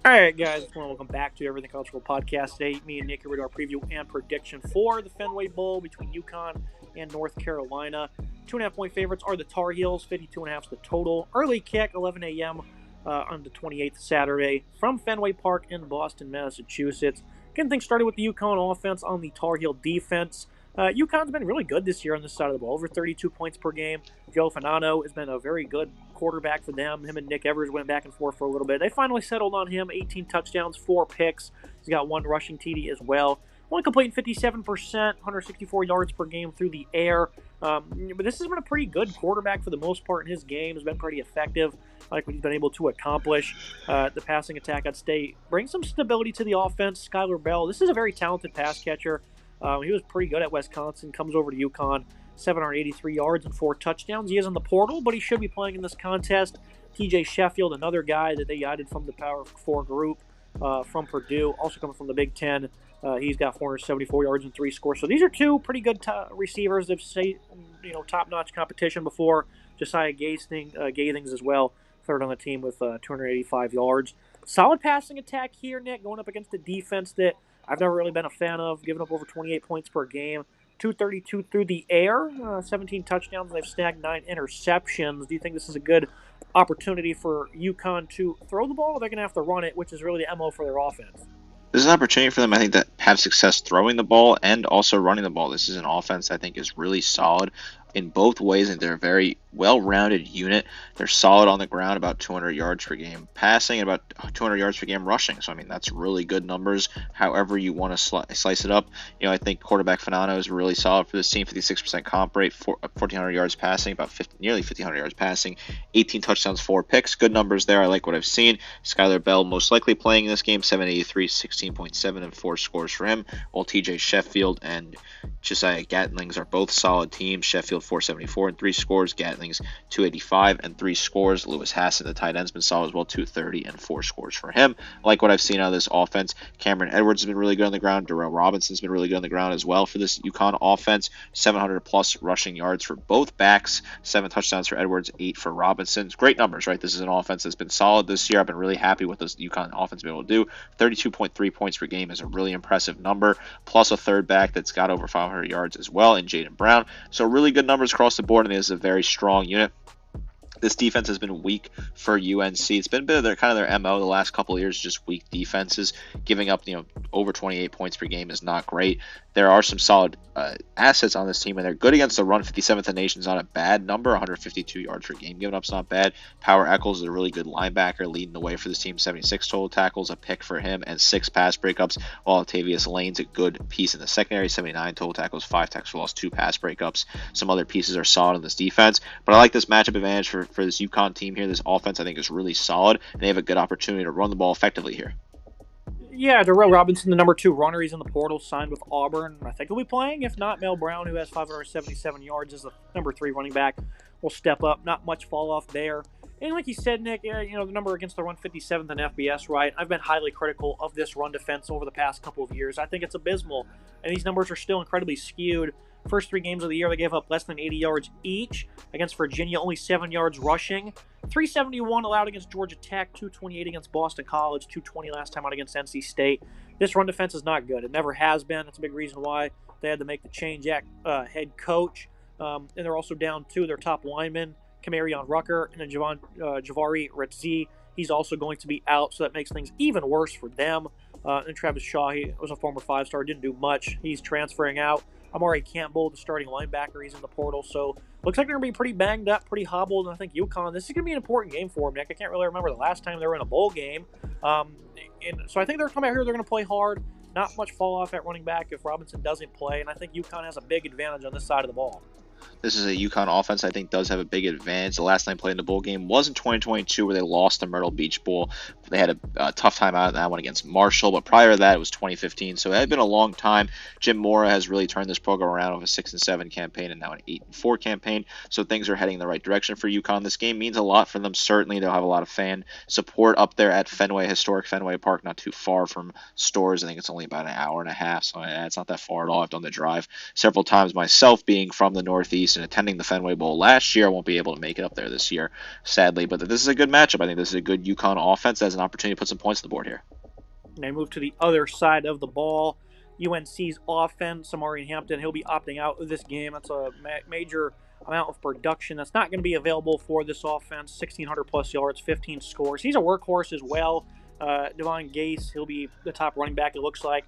All right, guys, welcome back to Everything Cultural Podcast. Today, me and Nick are with our preview and prediction for the Fenway Bowl between UConn and North Carolina. 2.5-point favorites are the Tar Heels. 52.5 is the total. Early kick, 11 a.m. On the 28th Saturday from Fenway Park in Boston, Massachusetts. Getting things started with the UConn offense on the Tar Heel defense. UConn's been really good this year on this side of the ball, over 32 points per game. Joe Fanano has been a very good quarterback for them. Him and Nick Evers went back and forth for a little bit. They finally settled on him. 18 touchdowns, 4 picks. He's got 1 rushing TD as well. Only completing 57%, 164 yards per game through the air. But this has been a pretty good quarterback for the most part in his game. Has been pretty effective. I like what he's been able to accomplish. The passing attack at State brings some stability to the offense. Skylar Bell, this is a very talented pass catcher. He was pretty good at Wisconsin. Comes over to UConn. 783 yards and 4 touchdowns. He is in the portal, but he should be playing in this contest. TJ Sheffield, another guy that they added from the Power 4 group from Purdue, also coming from the Big Ten. He's got 474 yards and 3 scores. So these are two pretty good receivers. They've say top-notch competition before. Josiah Gathings as well, third on the team with 285 yards. Solid passing attack here, Nick, going up against a defense that I've never really been a fan of, giving up over 28 points per game. 232 through the air, 17 touchdowns. They've snagged 9 interceptions. Do you think this is a good opportunity for UConn to throw the ball, or they're going to have to run it, which is really the MO for their offense? This is an opportunity for them, I think, to have success throwing the ball and also running the ball. This is an offense I think is really solid in both ways, and they're a very well-rounded unit. They're solid on the ground, about 200 yards per game passing, and about 200 yards per game rushing. So, I mean, that's really good numbers, however you want to slice it up. I think quarterback Fanano is really solid for this team, 56% comp rate, 1,400 yards passing, nearly 1,500 yards passing, 18 touchdowns, 4 picks. Good numbers there. I like what I've seen. Skylar Bell most likely playing in this game, 783, 16.7, and 4 scores for him, while TJ Sheffield and Josiah Gatlings are both solid teams. Sheffield 474 and 3 scores. Gatlings 285 and 3 scores. Lewis Hassan, the tight end's been solid as well, 230 and 4 scores for him. I like what I've seen out of this offense. Cameron Edwards has been really good on the ground. Darrell Robinson's been really good on the ground as well for this UConn offense. 700 plus rushing yards for both backs. 7 touchdowns for Edwards, 8 for Robinson. Great numbers, right? This is an offense that's been solid this year. I've been really happy with this UConn offense being able to do. 32.3 points per game is a really impressive number, plus a third back that's got over 500 yards as well in Jaden Brown. So really good numbers across the board, and it is a very strong unit. This defense has been weak for UNC. It's been a bit of their MO the last couple of years, just weak defenses. Giving up, over 28 points per game is not great. There are some solid assets on this team, and they're good against the run. 57th in the nation is not a bad number. 152 yards per game given up is not bad. Power Eccles is a really good linebacker, leading the way for this team. 76 total tackles, a pick for him, and 6 pass breakups. While Octavius Lane's a good piece in the secondary. 79 total tackles, 5 tackles for loss, 2 pass breakups. Some other pieces are solid in this defense, but I like this matchup advantage for this UConn team here. This offense, I think, is really solid, and they have a good opportunity to run the ball effectively here. Yeah, Darrell Robinson, the number 2 runner. He's in the portal, signed with Auburn. I think he'll be playing. If not, Mel Brown, who has 577 yards, is the number 3 running back, will step up. Not much fall off there. And like you said, Nick, the number against the run, 57th in FBS, right? I've been highly critical of this run defense over the past couple of years. I think it's abysmal, and these numbers are still incredibly skewed. First 3 games of the year, they gave up less than 80 yards each. Against Virginia, only 7 yards rushing. 371 allowed against Georgia Tech, 228 against Boston College, 220 last time out against NC State. This run defense is not good. It never has been. That's a big reason why they had to make the change at head coach. And they're also down 2 of their top linemen, Kamarion Rucker and then Javari Ritzi. He's also going to be out, so that makes things even worse for them. And Travis Shaw, he was a former 5-star, didn't do much. He's transferring out. Amari Campbell, the starting linebacker, he's in the portal. So looks like they're going to be pretty banged up, pretty hobbled. And I think UConn, this is going to be an important game for them, Nick. I can't really remember the last time they were in a bowl game. And so I think they're coming out here, they're going to play hard. Not much fall off at running back if Robinson doesn't play. And I think UConn has a big advantage on this side of the ball. This is a UConn offense I think does have a big advantage. The last time they played in the bowl game was in 2022 where they lost the Myrtle Beach Bowl. They had a tough time out of that one against Marshall, but prior to that it was 2015. So it had been a long time. Jim Mora has really turned this program around with a 6-7 campaign and now an 8-4 campaign. So things are heading in the right direction for UConn. This game means a lot for them. Certainly they'll have a lot of fan support up there at historic Fenway Park, not too far from Stores. I think it's only about an hour and a half, so it's not that far at all. I've done the drive several times myself, being from the Northeast and attending the Fenway Bowl last year. I won't be able to make it up there this year, sadly, but this is a good matchup. I think this is a good UConn offense that has an an opportunity to put some points on the board here. And I move to the other side of the ball. UNC's offense, Amari Hampton, he'll be opting out of this game. That's a major amount of production that's not going to be available for this offense. 1,600 plus yards, 15 scores. He's a workhorse as well. Devon Gase, he'll be the top running back, it looks like.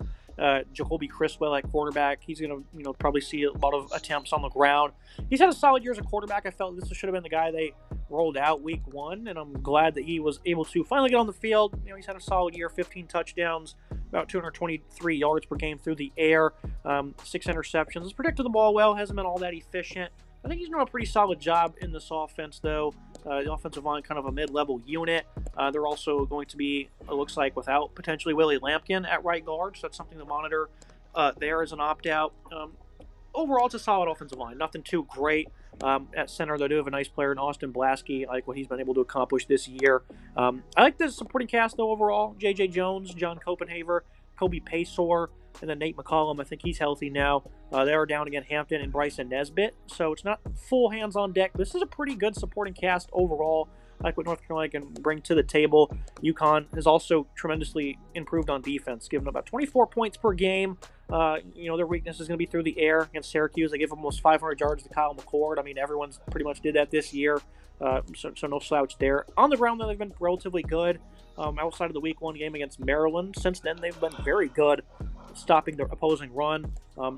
Jacoby Criswell at quarterback. He's going to, probably see a lot of attempts on the ground. He's had a solid year as a quarterback. I felt this should have been the guy they rolled out week 1, and I'm glad that he was able to finally get on the field. He's had a solid year, 15 touchdowns, about 223 yards per game through the air, 6 interceptions. He's protected the ball well, hasn't been all that efficient. I think he's doing a pretty solid job in this offense, though. The offensive line, kind of a mid-level unit. They're also going to be, it looks like, without potentially Willie Lampkin at right guard, so that's something to monitor there as an opt-out. Overall, it's a solid offensive line. Nothing too great. At center, they do have a nice player in Austin Blasky. I like what he's been able to accomplish this year. I like the supporting cast, though, overall. J.J. Jones, John Copenhaver, Kobe Paysour, and then Nate McCollum. I think he's healthy now. They are down again Hampton and Bryson Nesbitt, so it's not full hands on deck. This is a pretty good supporting cast overall. I like what North Carolina can bring to the table. UConn has also tremendously improved on defense, giving about 24 points per game. Their weakness is going to be through the air against Syracuse. They give almost 500 yards to Kyle McCord. I mean, everyone's pretty much did that this year, so no slouch there. On the ground, though, they've been relatively good. Outside of the Week 1 game against Maryland, since then they've been very good stopping the opposing run.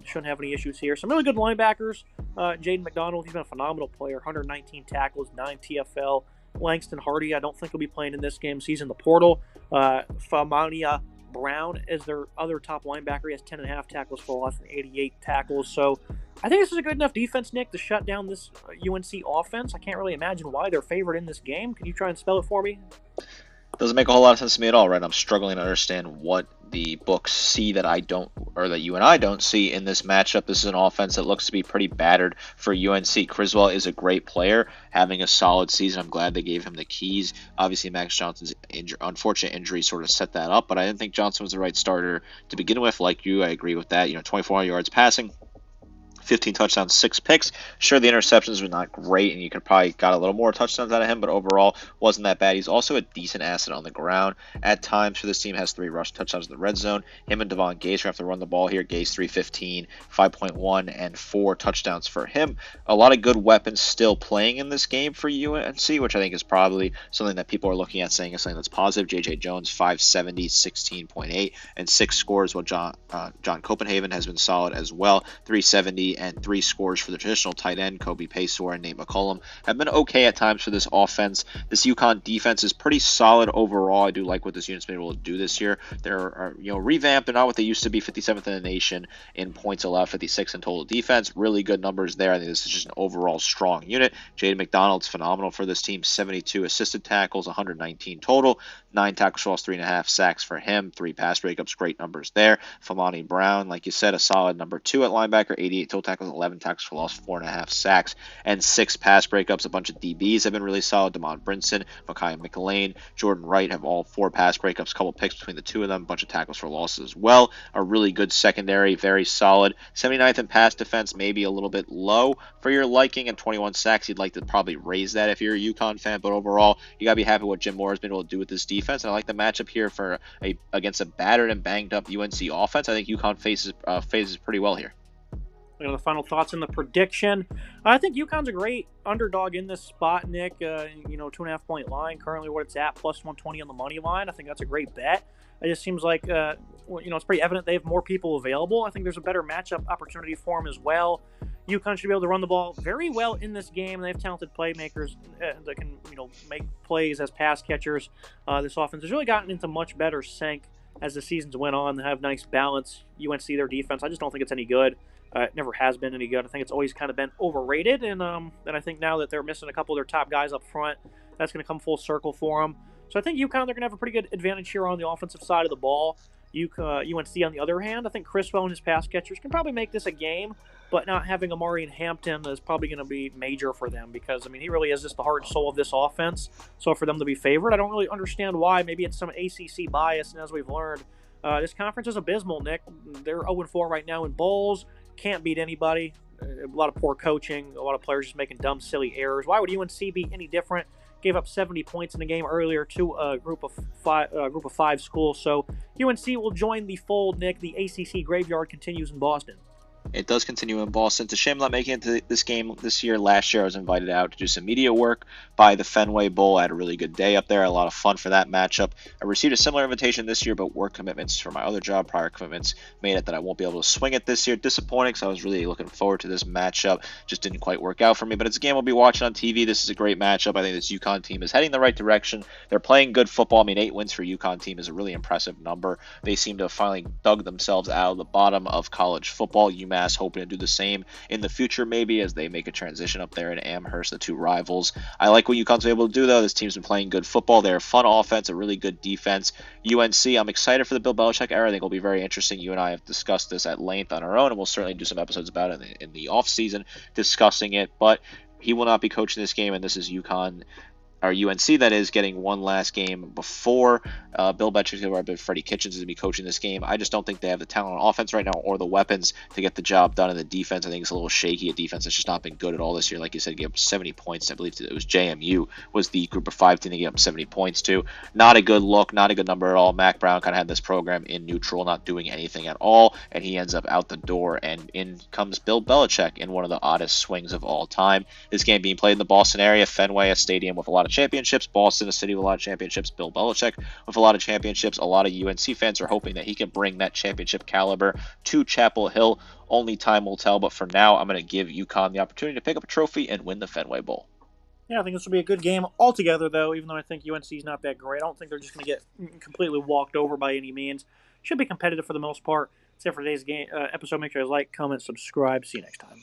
Shouldn't have any issues here. Some really good linebackers. Jaden McDonald, he's been a phenomenal player. 119 tackles, 9 TFL. Langston Hardy, I don't think he'll be playing in this game. He's in the portal. Famania Brown is their other top linebacker. He has 10.5 tackles for loss and 88 tackles. So I think this is a good enough defense, Nick, to shut down this UNC offense. I can't really imagine why they're favored in this game. Can you try and spell it for me? Doesn't make a whole lot of sense to me at all, right? I'm struggling to understand what the books see that I don't, or that you and I don't see in this matchup. This is an offense that looks to be pretty battered for UNC. Criswell is a great player, having a solid season. I'm glad they gave him the keys. Obviously, Max Johnson's unfortunate injury sort of set that up, but I didn't think Johnson was the right starter to begin with. Like you, I agree with that. 24 yards passing, 15 touchdowns, 6 picks. Sure, the interceptions were not great, and you could probably got a little more touchdowns out of him, but overall wasn't that bad. He's also a decent asset on the ground. At times for this team, has 3 rush touchdowns in the red zone. Him and Devon Gase have to run the ball here. Gase 315, 5.1, and 4 touchdowns for him. A lot of good weapons still playing in this game for UNC, which I think is probably something that people are looking at saying is something that's positive. J.J. Jones, 570, 16.8, and 6 scores, while John Copenhagen has been solid as well. 370 and 3 scores for the traditional tight end. Kobe Paysour and Nate McCollum have been okay at times for this offense. This UConn defense is pretty solid overall. I do like what this unit's been able to do this year. They're revamped. They're not what they used to be. 57th in the nation in points allowed, 56 in total defense. Really good numbers there. I think this is just an overall strong unit. Jaden McDonald's phenomenal for this team. 72 assisted tackles, 119 total, 9 tackles for loss, 3.5 sacks for him, 3 pass breakups. Great numbers there. Famani Brown, like you said, a solid number 2 at linebacker, 88 total tackles, 11 tackles for loss, 4.5 sacks, and 6 pass breakups. A bunch of DBs have been really solid. Damon Brinson, Makai McLean, Jordan Wright have all 4 pass breakups, a couple picks between the 2 of them, a bunch of tackles for losses as well. A really good secondary, very solid. 79th in pass defense, maybe a little bit low for your liking, and 21 sacks. You'd like to probably raise that if you're a UConn fan, but overall, you got to be happy with what Jim Moore has been able to do with this defense. And I like the matchup here for against a battered and banged up UNC offense. I think UConn faces pretty well here. The final thoughts in the prediction. I think UConn's a great underdog in this spot, Nick. 2.5 point line, currently what it's at, plus 120 on the money line. I think that's a great bet. It just seems like, it's pretty evident they have more people available. I think there's a better matchup opportunity for them as well. UConn should be able to run the ball very well in this game. They have talented playmakers that can, make plays as pass catchers. This offense has really gotten into much better sync as the seasons went on. They have nice balance. UNC, their defense, I just don't think it's any good. It never has been any good. I think it's always kind of been overrated, and I think now that they're missing a couple of their top guys up front, that's going to come full circle for them. So I think UConn, they're going to have a pretty good advantage here on the offensive side of the ball. UNC, on the other hand, I think Criswell and his pass catchers can probably make this a game, but not having Amari and Hampton is probably going to be major for them because, he really is just the heart and soul of this offense. So for them to be favored, I don't really understand why. Maybe it's some ACC bias, and as we've learned, this conference is abysmal, Nick. They're 0-4 right now in bowls. Can't beat anybody. A lot of poor coaching. A lot of players just making dumb, silly errors. Why would UNC be any different? gave up 70 points in the game earlier to a group of five schools. So UNC will join the fold, Nick. The ACC graveyard continues in Boston. It does continue in Boston. It's a shame not making it to this game this year. Last year, I was invited out to do some media work by the Fenway Bowl. I had a really good day up there. A lot of fun for that matchup. I received a similar invitation this year, but work commitments for my other job, prior commitments, made it that I won't be able to swing it this year. Disappointing, because I was really looking forward to this matchup. Just didn't quite work out for me, but it's a game I'll be watching on TV. This is a great matchup. I think this UConn team is heading the right direction. They're playing good football. I mean, 8 wins for UConn team is a really impressive number. They seem to have finally dug themselves out of the bottom of college football. UMass hoping to do the same in the future, maybe, as they make a transition up there in Amherst, the two rivals. I like what UConn's able to do, though. This team's been playing good football. They're a fun offense, a really good defense. UNC, I'm excited for the Bill Belichick era. I think it'll be very interesting. You and I have discussed this at length on our own, and we'll certainly do some episodes about it in the offseason discussing it, but he will not be coaching this game, and this is UConn, or UNC, that is, getting one last game before Bill Belichick's going to Freddie Kitchens is going to be coaching this game. I just don't think they have the talent on offense right now or the weapons to get the job done. In the defense, I think it's a little shaky. A defense that's just not been good at all this year. Like you said, gave up 70 points. I believe it was JMU was the group of 5 team to get up 70 points to. Not a good look, not a good number at all. Mac Brown kind of had this program in neutral, not doing anything at all, and he ends up out the door, and in comes Bill Belichick in one of the oddest swings of all time. This game being played in the Boston area, Fenway, a stadium with a lot of championships, Boston, a city with a lot of championships, Bill Belichick with a lot of championships. A lot of UNC fans are hoping that he can bring that championship caliber to Chapel Hill. Only time will tell, but for now, I'm going to give UConn the opportunity to pick up a trophy and win the Fenway Bowl. Yeah, I think this will be a good game altogether, though, even though I think UNC is not that great. I don't think they're just going to get completely walked over by any means. Should be competitive for the most part. That's it for today's game episode. Make sure you like, comment, subscribe. See you next time.